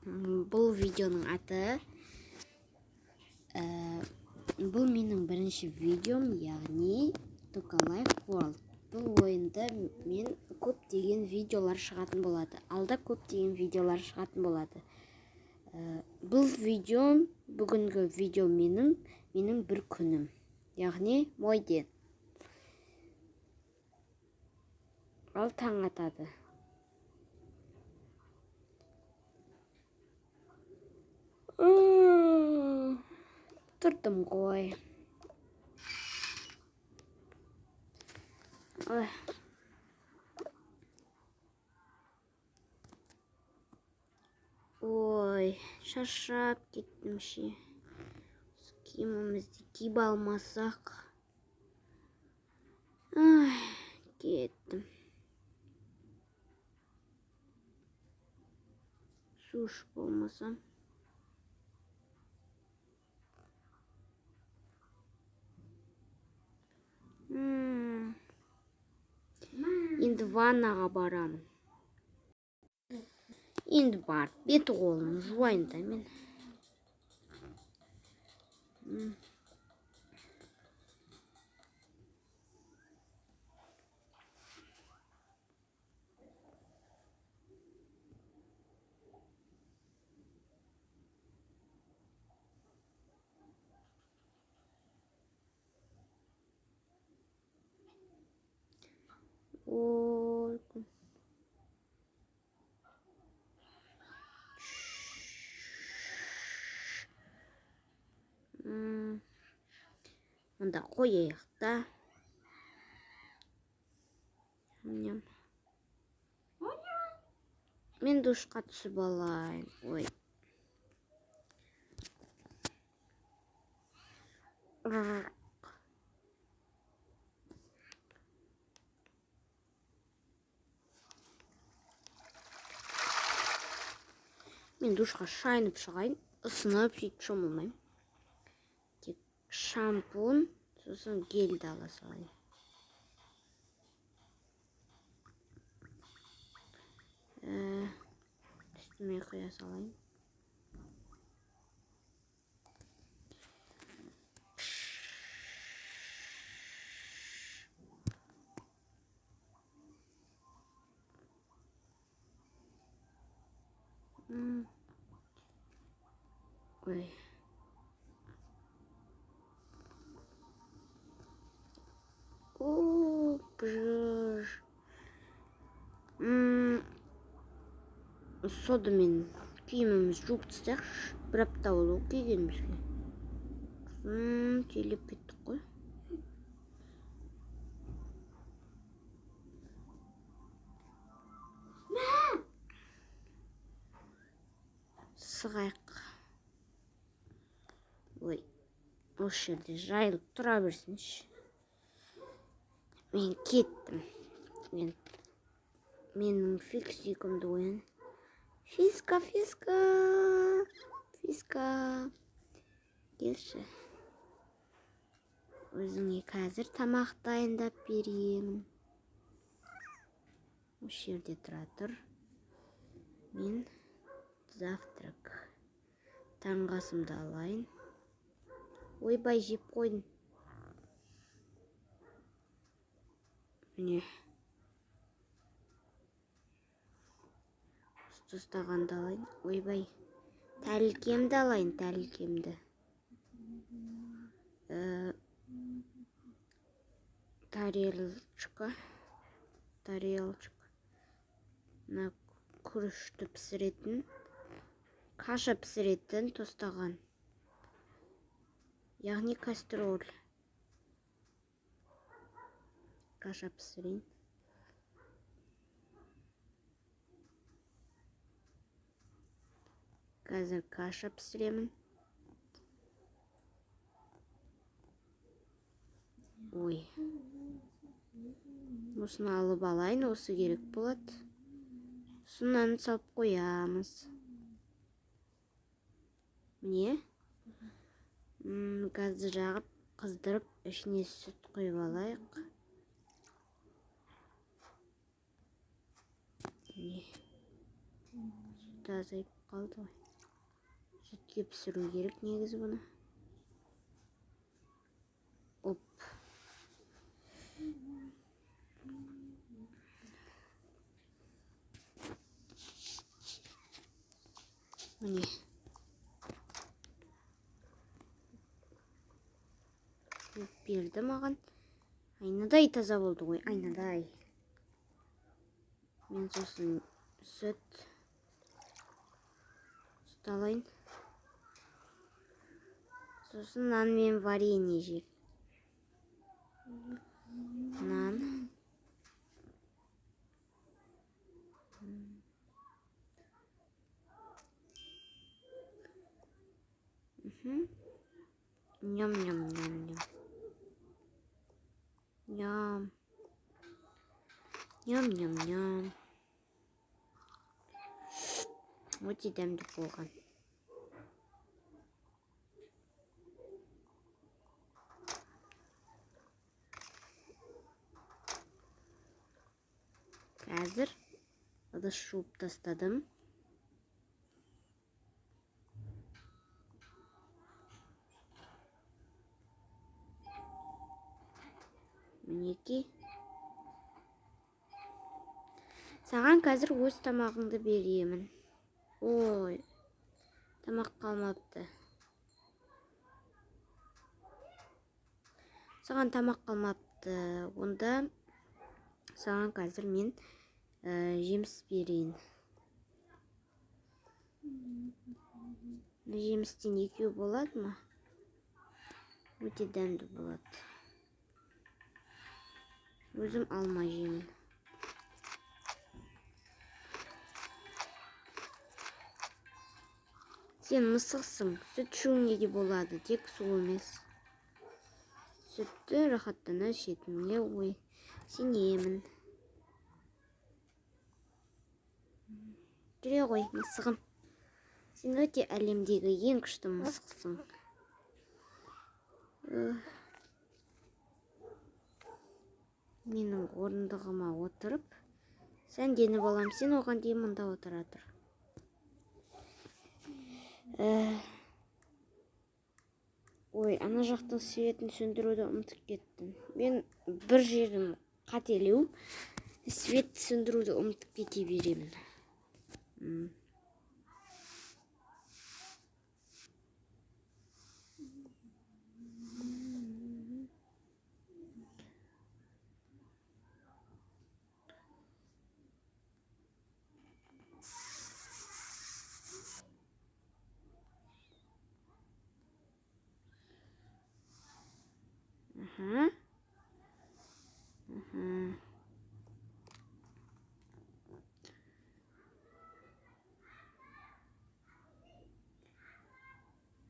Бұл видеоның аты бұл менің бірінші видеом, яғни Toca Life World. Бұл ойында мен көптеген видеолар шығатын болады. Алда көптеген видеолар шығатын болады. Бұл видеом, бүгінгі видео менің бір күнім, яғни мой день. Ал таң атады. Тұрдым ғой. Ой, шаршап кеттім ше. Киімімізді киіп алмасақ. Кеттім. Су ішіп болмасам. Енді ваннаға барамын. Енді барып, беті қолым жуайын да мен. Ой, онда қояйық та. Мен душқа түсіп алайын. Ой. Мен душқа шайынып шығайын. Ысынып сөйтіп шомылмайым. Тек шампунь, сосын гельді ала салайын. Үстіме құя салайын. Ой. Содамен киіміміз жуып тастайықшы. Бір апта болу кигенімізге. Келіп кеттік қой. Сығайық. Ой, осы жерде жайылып тұра берсінші. Мен кеттім. Менің фиксикімді ойын. Фиска. Келші. Өзіңе қазір тамақ дайындап беремін. Осы жерде тұра тұр. Мен завтрак. Таңғасымды алайын. Ойбай, жеп қойдым. Міне. Ұстағанды алайын. Ойбай. Тәлкемді алайын, тәлкемді. Тарелочка. Мына күрішті пісіретін. Каша пісіретін тостаған. Яғни кастроль. Каша пісірейін. Қазір каша пісіремін. Ой. Осыны алып алайын, осы керек болады. Сұнаны салып қоямыз. Міне. Газды жағып, қыздырып, ішіне сүт құйып алайық. да азайып қалды ғой. Сүтке пісіру керек негізі бұны. Оп. Міне. Берді маған. Айнадай таза болды ғой, айнадай. Мен сосын сүт алайын. Сосын нан мен варенье жеп. Нан. Ням-ням-ням-ням. Ням. Ням-ням-ням. Өте дәмді болған. Қазір ыдыс жуып тастадым. Мінеки. Саған қазір өз тамағыңды беремін. Ой, тамақ қалмапты. Саған тамақ қалмапты. Онда саған қазір мен жеміс берейін. Жемістен екеу болады ма? Өте дәмді болады. Өзім алма жеймін. Сен мысықсың. Сүт ішуіңе де болады, тек су емес. Сүтті рахаттана ішетініңе ой, сенемін. Жүре ғой, мысығым. Сен өте әлемдегі ең күшті мысықсың. Менің орындығыма отырып, сәнденіп алам. Сен оған дейін мұнда отыра тұр. Ой, ана жақтың светін сөндіруді ұмытып кеттім. Мен бір жерім қателеу, свет сөндіруді ұмытып кете беремін.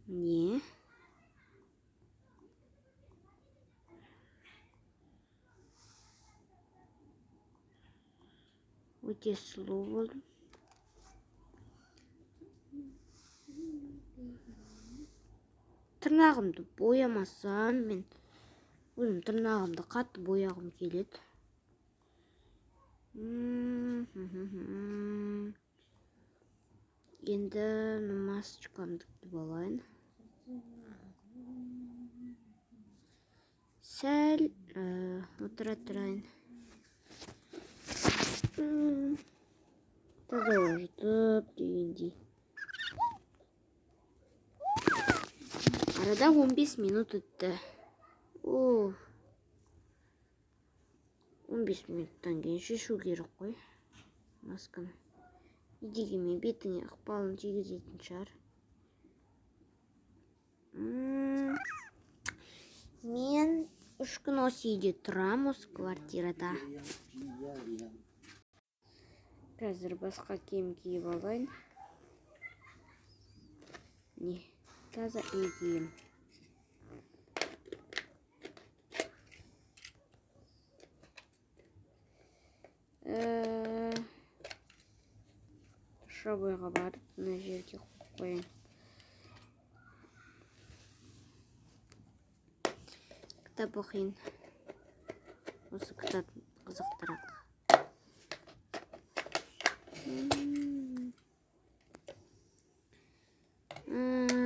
Не? Өте сұлу болдым. Тырнағымды боямасам, мен өзім тырнағымды қатты бояғым келеді. Енді масочкамды киіп алайын. Сәл отыра тұрайын. Тазалажытып дегендей. Арада 15 минут өтті. 15 минуттан кейін шешу керек қой масканы. Дегенмен бетіңе ықпалын тигізетін шығар. Мен 3 күн осы үйде тұрам, осы квартирада. Қазір басқа киім киіп алайын. Не, таза үй киім. Шабойға барып, мына жерге қойып қояйын. Кітап оқиын. Осы кітап қызықтырақ.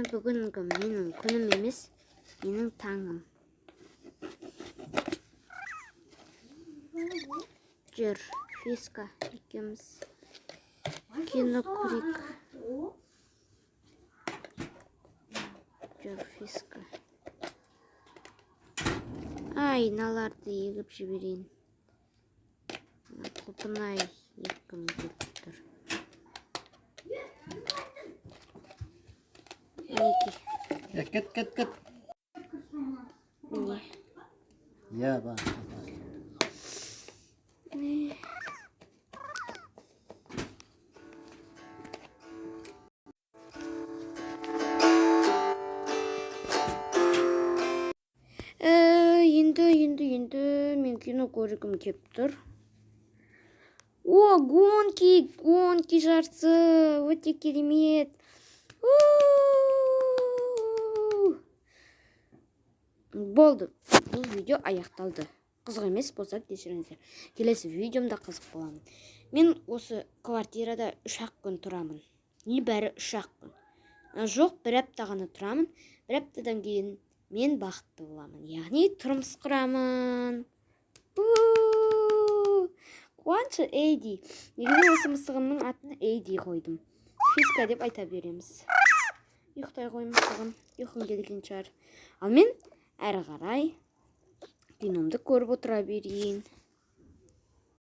бүгінгі менің күнім емес, менің таңым. Жүр, Фиска екеуміз кино көрейік. Жүр, Фиска. Айналарды егіп жіберейін. Құлпынай екім кетіп тұр. Кет. Міне. Я бар. Енді мен кино көргім кеп тұр. О, гонки жарысы, өте керемет. Болды, бұл видео аяқталды. Қызық емес болса кешіріңіздер. Келесі видеомда қызық боламын. Мен осы квартирада 3 күн тұрамын. Небәрі 3 күн. Жоқ, 1 апта ғана тұрамын. 1 аптадан кейін мен бақытты боламын. Яғни тұрмыс құрамын. Қуаншы Эйди. Негізі осы мысығымның атын Эйди қойдым. Фиска деп айта береміз. Ұйықтай ғой мысығым. Ұйқым келген шығар. Ал мен әрі қарай киномды көріп отыра берейін.